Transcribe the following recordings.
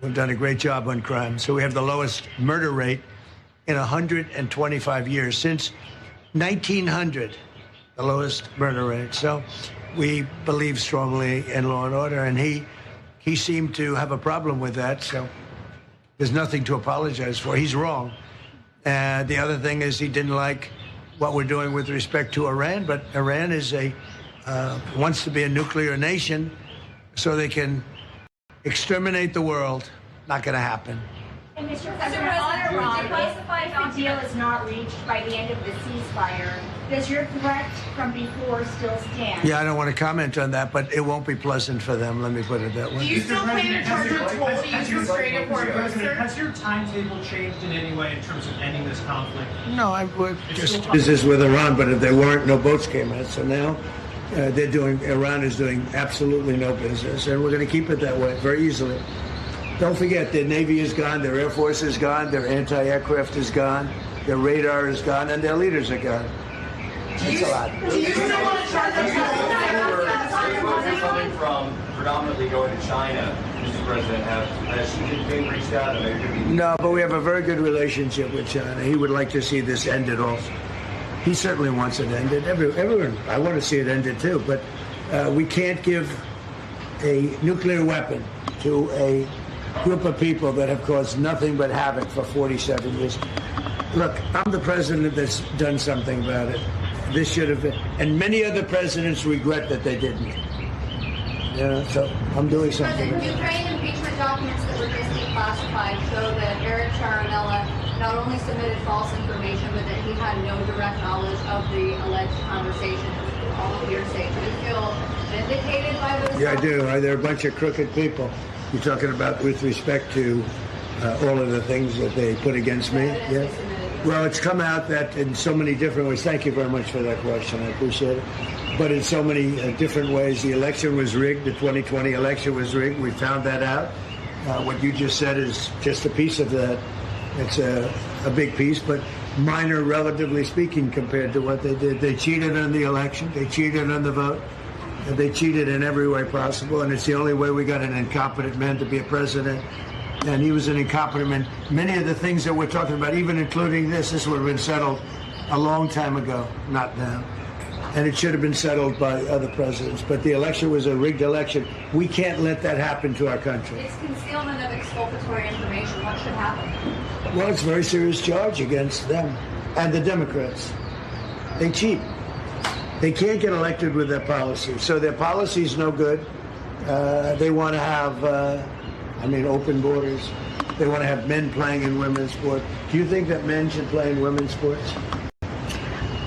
We've done a great job on crime. So we have the lowest murder rate in 125 years. Since 1900, the lowest murder rate. So we believe strongly in law and order, and he seemed to have a problem with that. So there's nothing to apologize for. He's wrong. The other thing is he didn't like what we're doing with respect to Iran, but Iran is wants to be a nuclear nation so they can exterminate the world. Not going to happen. And Mr. President, on Iran, if the deal is not reached by the end of the ceasefire, does your threat from before still stand? Yeah, I don't want to comment on that, but it won't be pleasant for them. Let me put it that way. Do you still plan to charge your toll to use restraining orders? Has your timetable changed in any way in terms of ending this conflict? No, I would just business with Iran, but if they weren't, no boats came out. So now Iran is doing absolutely no business, and we're going to keep it that way very easily. Don't forget, their Navy is gone, their Air Force is gone, their anti-aircraft is gone, their radar is gone, and their leaders are gone. That's a lot. Do you still want to charge Where you're coming from, predominantly going to China, Mr. President, has Xi Jinping reached out? No, but we have a very good relationship with China. He would like to see this ended also. He certainly wants it ended. Everyone, I want to see it ended too, but we can't give a nuclear weapon to a group of people that have caused nothing but havoc for 47 years. Look, I'm the president that's done something about it. This should have been, and many other presidents regret that they didn't. Yeah, so I'm doing something. President, Ukraine impeachment documents that were just declassified show that Eric Charinella not only submitted false information, but that he had no direct knowledge of the alleged conversation. All of hearsay. Do you feel vindicated by those? Yeah, I do. They're a bunch of crooked people. You're talking about with respect to all of the things that they put against me? Yeah. Well, it's come out that in so many different ways. Thank you very much for that question. I appreciate it. But in so many different ways, the election was rigged. The 2020 election was rigged. We found that out. What you just said is just a piece of that. It's a big piece, but minor, relatively speaking, compared to what they did. They cheated on the election. They cheated on the vote. They cheated in every way possible, and it's the only way we got an incompetent man to be a president. And he was an incompetent man. Many of the things that we're talking about, even including this would have been settled a long time ago, not now. And it should have been settled by other presidents. But the election was a rigged election. We can't let that happen to our country. It's concealment of exculpatory information. What should happen? Well, it's a very serious charge against them and the Democrats. They cheat. They can't get elected with their policy. So their policy is no good. They want to have, open borders. They want to have men playing in women's sports. Do you think that men should play in women's sports?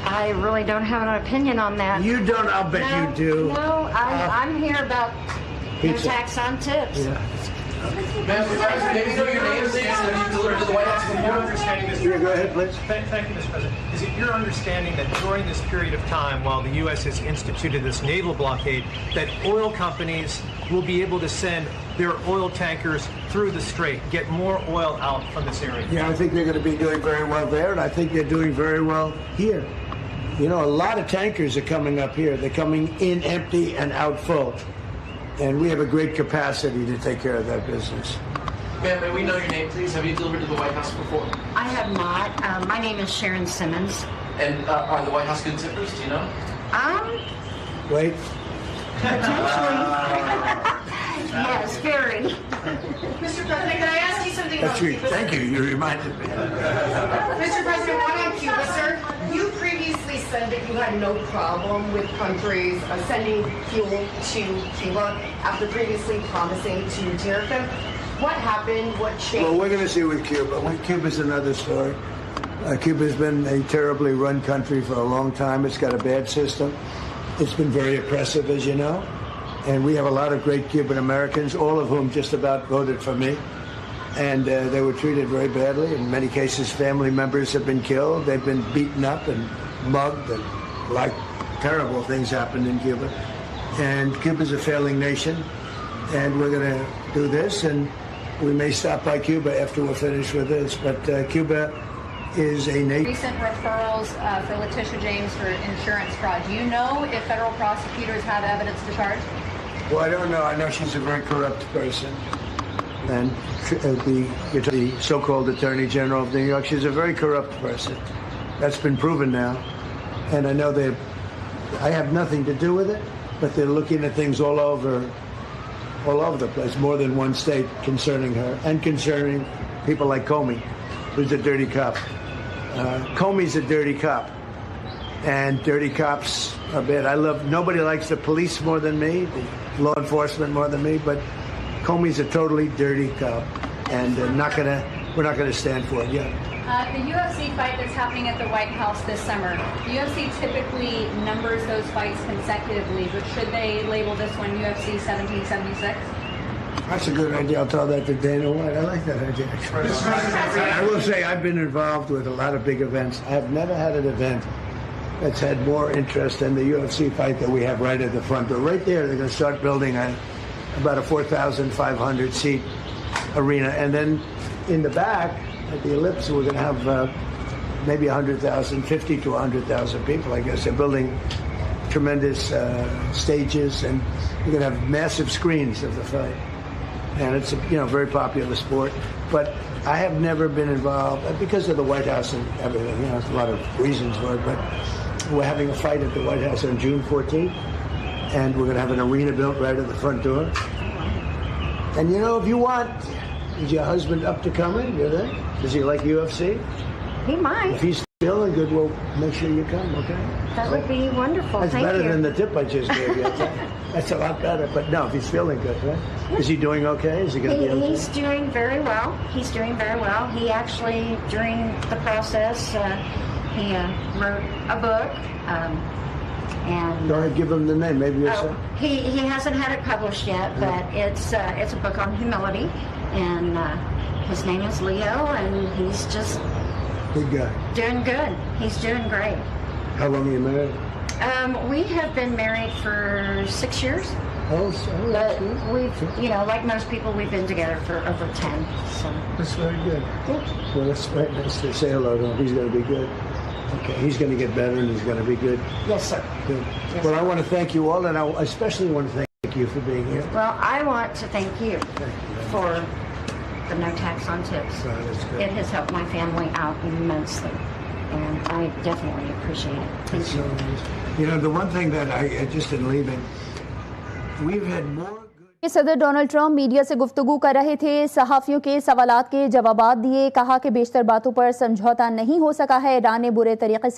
I really don't have an opinion on that. You don't? I'll bet No, you do. No, I'm here about no Pizza. tax on tips. Yeah. Maybe know your name, please, and you deliver to the White House. Your understanding, Mr. Yeah, go ahead, please. Thank you, Mr. President. Is it your understanding that during this period of time, while the U.S. has instituted this naval blockade, that oil companies will be able to send their oil tankers through the strait, get more oil out from this area? Yeah, I think they're going to be doing very well there, and I think they're doing very well here. You know, a lot of tankers are coming up here. They're coming in empty and out full. And we have a great capacity to take care of that business. Ma'am, may we know your name, please? Have you delivered to the White House before? I have not. My name is Sharon Simmons. And are the White House good tippers? Do you know? Wait. Potentially. Yes, very. Mr. President, can I ask you something That's about right. Cuba? Thank you. You reminded me. Mr. President, one on Cuba, sir. You previously said that you had no problem with countries sending fuel to Cuba after previously promising to tariff them. What happened? What changed? Well, we're going to see with Cuba. Cuba's another story. Cuba's been a terribly run country for a long time. It's got a bad system. It's been very oppressive, as you know. And we have a lot of great Cuban Americans, all of whom just about voted for me. And they were treated very badly. In many cases, family members have been killed. They've been beaten up and mugged, and terrible things happened in Cuba. And Cuba's a failing nation. And we're going to do this, and we may stop by Cuba after we're finished with this. But Cuba is a nation. Recent referrals for Letitia James for insurance fraud. Do you know if federal prosecutors have evidence to charge? Well, I don't know. I know she's a very corrupt person. And the so-called Attorney General of New York, she's a very corrupt person. That's been proven now. And I know I have nothing to do with it, but they're looking at things all over the place, more than one state concerning her, and concerning people like Comey, who's a dirty cop. Comey's a dirty cop, and dirty cops are bad. Nobody likes the police more than me, the law enforcement more than me, but Comey's a totally dirty cop, and we're not gonna stand for it yet. The UFC fight that's happening at the White House this summer, UFC typically numbers those fights consecutively, but should they label this one UFC 1776? That's a good idea. I'll tell that to Dana White. I like that idea. I will say I've been involved with a lot of big events. I've never had an event that's had more interest than the UFC fight that we have right at the front door. Right there, they're going to start building about a 4,500 seat arena, and then in the back at the Ellipse, we're going to have maybe 100,000, 50 to 100,000 people. I guess they're building tremendous stages, and we're going to have massive screens of the fight. And it's a very popular sport, but I have never been involved because of the White House and everything. There's a lot of reasons for it, but we're having a fight at the White House on June 14th, and we're going to have an arena built right at the front door. And if you want, is your husband up to coming? You there? Does he like UFC? He might. If he's feeling good, we'll make sure you come. Okay? That would be wonderful. That's Thank better you. than the tip I just gave you. That's a lot better. But no, if he's feeling good, right? Is he doing okay? Is he going to be okay? He's doing very well. He's doing very well. He actually, during the process, he wrote a book. And Go ahead, give him the name. Maybe you'll say. He hasn't had it published yet, but it's a book on humility, and his name is Leo, and he's just Good guy. doing good. He's doing great. How long are you married? We have been married for 6 years, Oh, but that's good. we've, like most people, we've been together for over 10. So That's very good. Well, that's very nice to say hello to him. He's going to be good. Okay, he's going to get better, and he's going to be good. yes, sir. Good. Well, I want to thank you all, and I especially want to thank you for being here. Well, I want to thank you Thank you. for the no tax on tips. Oh, that's good. It has helped my family out immensely, and I definitely appreciate it. Thank It's you. so nice. The one thing that I just in leaving, we've had more. सदर Donald Trump media से गुफ्तगू कर रहे थे, सहाफियों के सवालात के जवाबात दिए, कहा कि बेशतर बातों पर समझौता नहीं हो सका है, ईरान ने बुरे तरीके से